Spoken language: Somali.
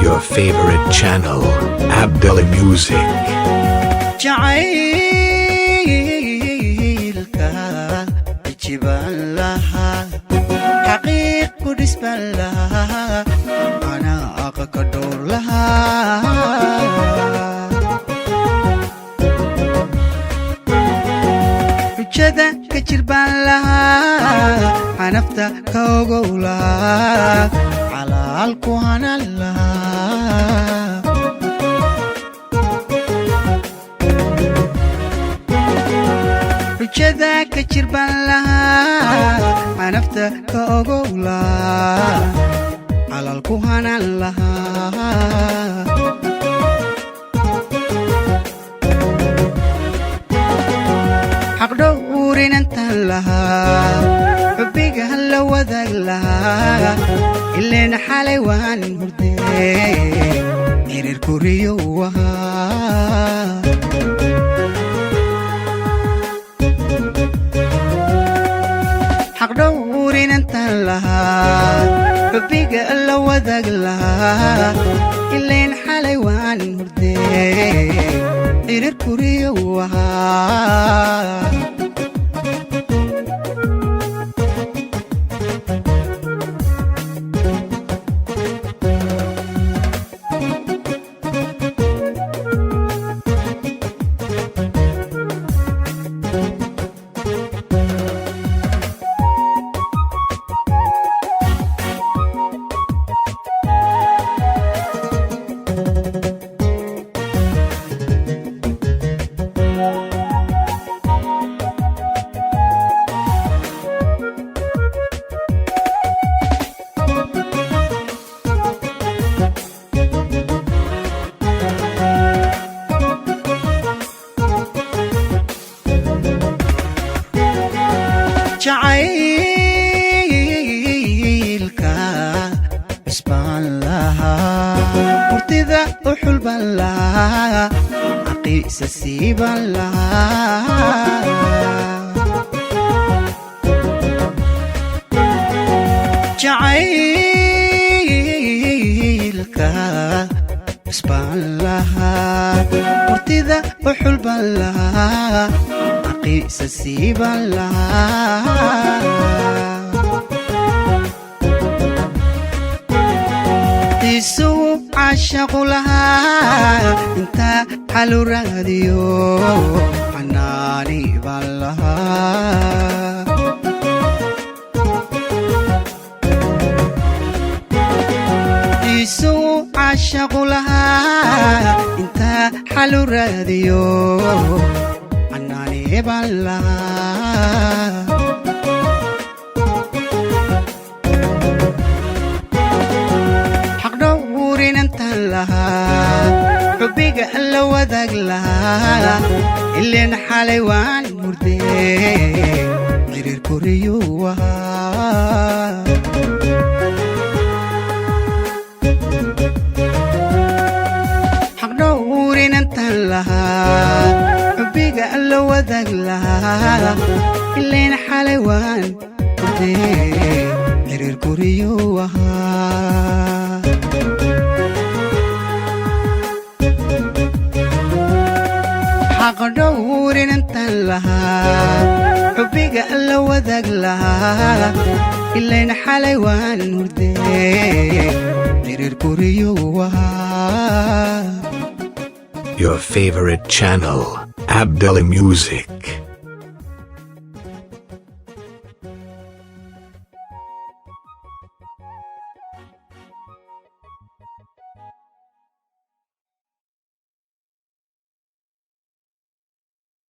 Your favorite channel, Abdullah Music. jacaylka jiban lahaa xaqiiq ku dhisban lahaa anaaqa ka dhowr lahaa hujada ka jirban lahaa xanafta ka ogow lahaa calaalku hanan lahaa hujada ka jirban lahaa xanafta ka ogow lahaa calaalku hanan lahaa xaqdhowrinantan lahaa xubbiga la wadaag lahaa ileen xalay waan hurdee erer kuriyo ahaa xaqdhowrinantan lahaa xubbiga la wadaag lahaa ileen xalay waan hurdee erer kuriyo ahaa jacaylka isbaan lahaa hurtida u xulban lahaa caqiisa siiban lahaa jacaylka isbaan lahaa hurtida u xulban lahaa caqiisa siiban lahaa isugu caashaqu lahaa intaa xalu raadiyo xanaani baan lahaa isugu caashaqu lahaa intaa xalu raadiyo xanaani baan lahaa xaqdhowrinantan lahaa xubbiga la wadaag lahaa ileen xalay waan hurdee erer kuriyo ahaa xaqdhowrinantan lahaa xubbiga la wadaag lahaa ileen xalay waan hurdee erer kuriyo ahaa xaqdhowrinantan lahaa xubbiga la wadaag lahaa ileen xalay waan hurdee erer kuriyo ahaa Your favorite channel, Abdullah Music.